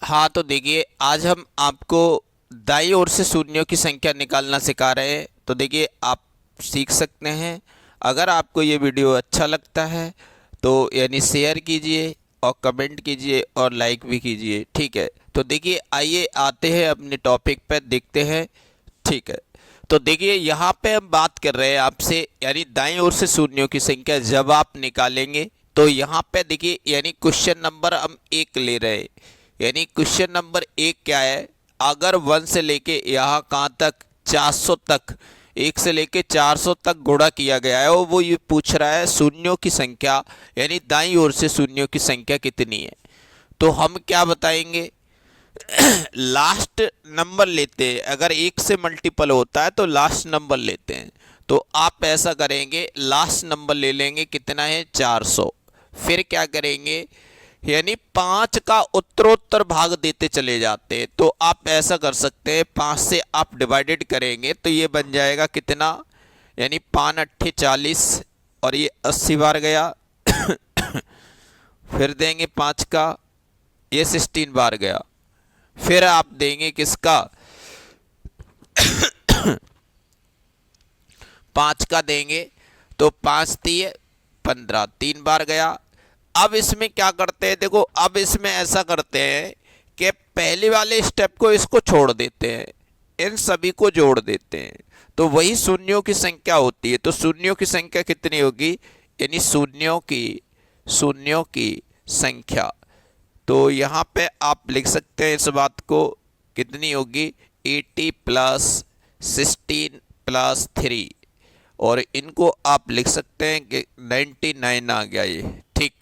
हाँ, तो देखिए आज हम आपको दाईं ओर से शून्यों की संख्या निकालना सिखा रहे हैं। तो देखिए आप सीख सकते हैं। अगर आपको ये वीडियो अच्छा लगता है तो यानी शेयर कीजिए और कमेंट कीजिए और लाइक भी कीजिए। ठीक है, तो देखिए आइए आते हैं अपने टॉपिक पर, देखते हैं। ठीक है, तो देखिए यहाँ पे हम बात कर रहे हैं आपसे, यानी दाईं ओर से शून्यों की संख्या जब आप निकालेंगे तो यहाँ पे देखिए यानी क्वेश्चन नंबर हम एक ले रहे हैं। यानी क्वेश्चन नंबर एक क्या है, अगर 1 से लेके यहाँ कहाँ तक 400 तक, 1 से लेके 400 तक गुणा किया गया है और वो ये पूछ रहा है शून्यों की संख्या, यानी दाईं ओर से शून्यों की संख्या कितनी है। तो हम क्या बताएंगे, लास्ट नंबर लेते हैं। अगर 1 से मल्टीपल होता है तो लास्ट नंबर लेते हैं। तो आप ऐसा करेंगे, लास्ट नंबर ले लेंगे, कितना है 400। फिर क्या करेंगे, यानी 5 का उत्तरोत्तर भाग देते चले जाते हैं। तो आप ऐसा कर सकते हैं, 5 से आप डिवाइडेड करेंगे तो ये बन जाएगा कितना, यानी 5 अट्ठे 40 और ये 80 बार गया। फिर देंगे 5 का, ये 16 बार गया। फिर आप देंगे किसका, 5 का देंगे तो 5 तिये 15, 3 बार गया। अब इसमें क्या करते हैं, देखो अब इसमें ऐसा करते हैं कि पहले वाले स्टेप को इसको छोड़ देते हैं, इन सभी को जोड़ देते हैं, तो वही शून्यों की संख्या होती है। तो शून्यों की संख्या कितनी होगी, यानी शून्यों की संख्या। तो यहाँ पे आप लिख सकते हैं इस बात को, कितनी होगी 80 प्लस 16 प्लस 3, और इनको आप लिख सकते हैं कि 99 आ गया ये। ठीक,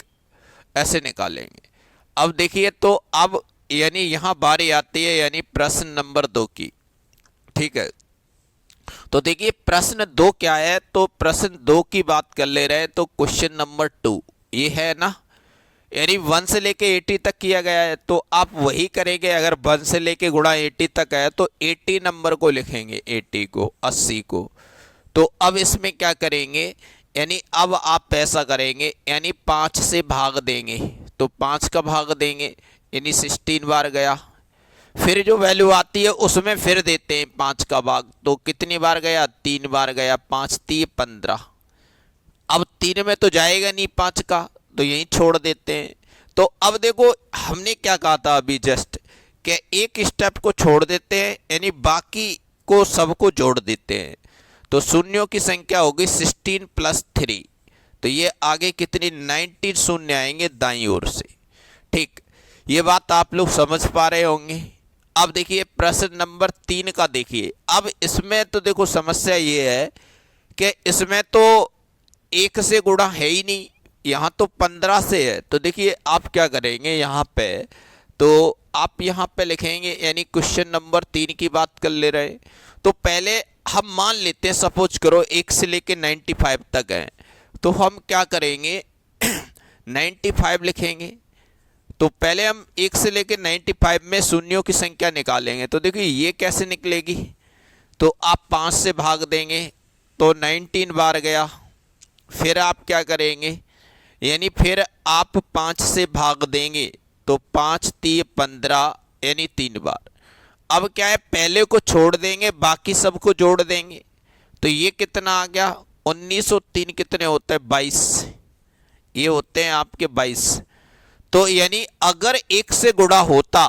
ऐसे निकालेंगे। अब देखिए, तो अब यानी यहाँ बारी आती है यानी प्रश्न नंबर 2 की। ठीक है, तो देखिए प्रश्न 2 क्या है, तो प्रश्न 2 की बात कर ले रहे हैं। तो क्वेश्चन नंबर 2 ये है ना, यानी 1 से लेके 80 तक किया गया है। तो आप वही करेंगे, अगर 1 से लेके गुणा 80 तक है तो 80 नंबर को लिखेंगे, 80 को, 80 को। तो अब इसमें क्या करेंगे, यानी अब आप ऐसा करेंगे, यानी 5 से भाग देंगे। तो 5 का भाग देंगे, यानी 16 बार गया। फिर जो वैल्यू आती है उसमें फिर देते हैं 5 का भाग। तो कितनी बार गया, 3 बार गया। 5 तिये 15। अब 3 में तो जाएगा नहीं 5 का, तो यहीं छोड़ देते हैं। तो अब देखो हमने क्या कहा था अभी जस्ट, कि एक स्टेप को छोड़ देते हैं, यानी बाकी को सबको जोड़ देते हैं। तो शून्यों की संख्या होगी 16 प्लस 3। तो ये आगे कितनी 19 शून्य आएंगे दाईं ओर से। ठीक, ये बात आप लोग समझ पा रहे होंगे। अब देखिए प्रश्न नंबर 3 का देखिए। अब इसमें तो देखो समस्या ये है कि इसमें तो 1 से गुणा है ही नहीं, यहाँ तो 15 से है। तो देखिए आप क्या करेंगे यहाँ पे, तो आप यहाँ पे लिखेंगे, यानी क्वेश्चन नंबर 3 की बात कर ले रहे हैं। तो पहले हम मान लेते हैं, सपोज करो 1 से लेके 95 तक है। तो हम क्या करेंगे 95 लिखेंगे। तो पहले हम 1 से लेके 95 में शून्यों की संख्या निकालेंगे। तो देखिए ये कैसे निकलेगी, तो आप 5 से भाग देंगे तो 19 बार गया। फिर आप क्या करेंगे, यानी फिर आप 5 से भाग देंगे तो 5 तिये 15, यानी 3 बार। अब क्या है, पहले को छोड़ देंगे, बाकी सबको जोड़ देंगे। तो ये कितना आ गया 19 और 3 कितने होते हैं 22, ये होते हैं आपके 22। तो यानी अगर 1 से गुणा होता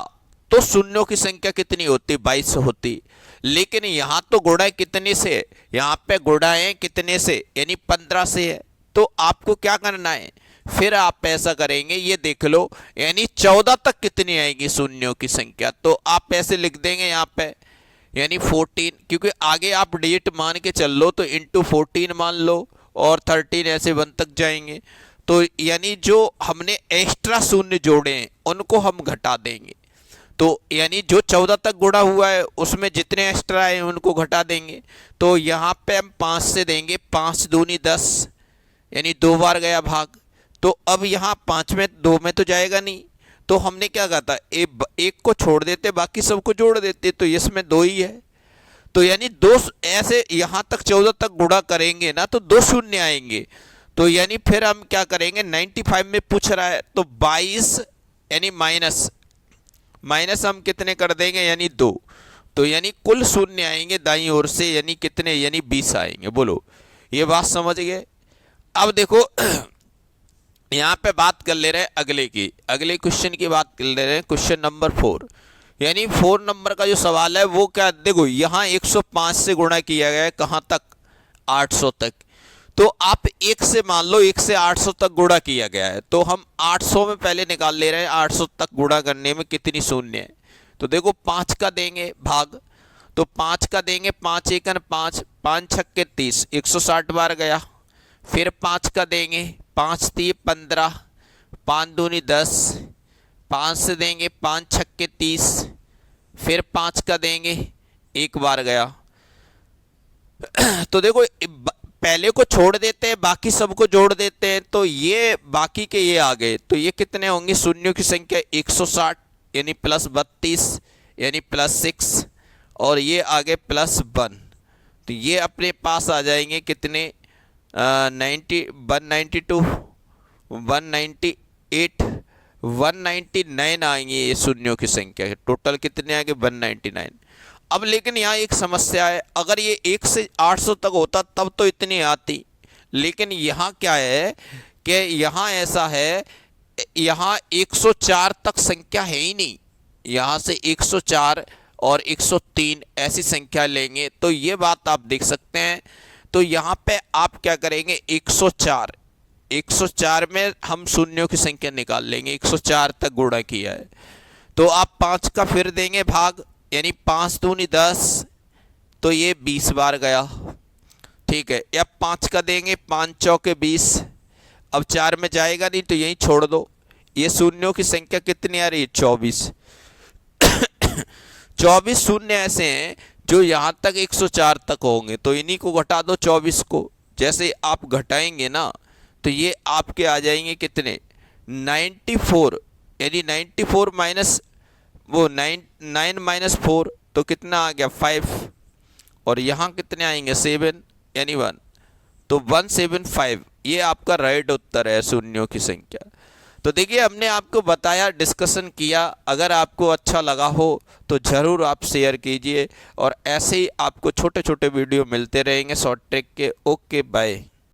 तो शून्यों की संख्या कितनी होती, 22 होती। लेकिन यहाँ तो गुणा कितने से, यहाँ पे गुणा है कितने से, यानी 15 से है। तो आपको क्या करना है, फिर आप ऐसा करेंगे, ये देख लो, यानी 14 तक कितनी आएगी शून्यों की संख्या। तो आप ऐसे लिख देंगे यहाँ पे, यानी 14, क्योंकि आगे आप डिजिट मान के चल लो तो इंटू 14 मान लो, और 13 ऐसे 1 तक जाएंगे। तो यानी जो हमने एक्स्ट्रा शून्य जोड़े हैं उनको हम घटा देंगे। तो यानी जो 14 तक गुणा हुआ है उसमें जितने एक्स्ट्रा है उनको घटा देंगे। तो यहाँ पे हम 5 से देंगे, 5 दूनी 10, यानी 2 बार गया भाग। तो अब यहाँ 5 में 2 में तो जाएगा नहीं, तो हमने क्या कहा था, एक को छोड़ देते, बाकी सबको जोड़ देते। तो इसमें 2 ही है। तो यानी 2 ऐसे यहाँ तक 14 तक गुणा करेंगे ना तो 2 शून्य आएंगे। तो यानी फिर हम क्या करेंगे, 95 में पूछ रहा है तो 22 यानी माइनस हम कितने कर देंगे, यानी 2। तो यानी कुल शून्य आएंगे दाईं ओर से, यानी कितने, यानी 20 आएंगे। बोलो, ये बात समझ गए। अब देखो यहाँ पे बात कर ले रहे हैं अगले की, अगले क्वेश्चन की बात कर ले रहे हैं, क्वेश्चन नंबर 4। यानी 4 नंबर का जो सवाल है वो क्या, देखो यहाँ 105 से गुणा किया गया है, कहाँ तक, 800 तक। तो आप 1 से मान लो, 1 से 800 तक गुणा किया गया है, तो हम 800 में पहले निकाल ले रहे हैं 800 तक गुणा करने में कितनी शून्य है। तो देखो 5 का देंगे भाग, तो 5 का देंगे, 5 एकन 5, 5 छक्के 30, 160 बार गया। फिर 5 का देंगे, 5 3 15, 5 दूनी 10, 5 से देंगे 5 छक्के 30, फिर 5 का देंगे, एक बार गया। तो देखो पहले को छोड़ देते हैं, बाकी सबको जोड़ देते हैं, तो ये बाकी के ये आ गए, तो ये कितने होंगे, शून्यों की संख्या 160 यानी प्लस 32 यानी प्लस 6, और ये आगे प्लस 1। तो ये अपने पास आ जाएंगे कितने, 192, 198, 199 आएंगे ये शून्यों की संख्या। टोटल कितने आएंगे, 199। अब लेकिन यहाँ एक समस्या है, अगर ये 1 से 800 तक होता तब तो इतनी आती, लेकिन यहाँ क्या है कि यहाँ ऐसा है, यहाँ 104 तक संख्या है ही नहीं। यहाँ से 104 और 103 ऐसी संख्या लेंगे, तो ये बात आप देख सकते हैं। तो यहाँ पे आप क्या करेंगे, 104 में हम शून्यों की संख्या निकाल लेंगे, 104 तक गुणा किया है। तो आप 5 का फिर देंगे भाग, यानी 5 दूनी 10, तो ये 20 बार गया, ठीक है। या 5 का देंगे, 5 चौके 20, अब 4 में जाएगा नहीं तो यहीं छोड़ दो। ये शून्यों की संख्या कितनी आ रही है, 24। 24 शून्य ऐसे हैं जो यहाँ तक 104 तक होंगे, तो इन्हीं को घटा दो 24 को। जैसे आप घटाएंगे ना, तो ये आपके आ जाएंगे कितने, 94, यानी 94 माइनस वो 9 माइनस 4, तो कितना आ गया 5, और यहाँ कितने आएंगे 7 यानी 1, तो 175। ये आपका राइट उत्तर है शून्यों की संख्या। तो देखिए हमने आपको बताया, डिस्कशन किया। अगर आपको अच्छा लगा हो तो ज़रूर आप शेयर कीजिए, और ऐसे ही आपको छोटे छोटे वीडियो मिलते रहेंगे शॉर्ट ट्रिक के। Okay bye.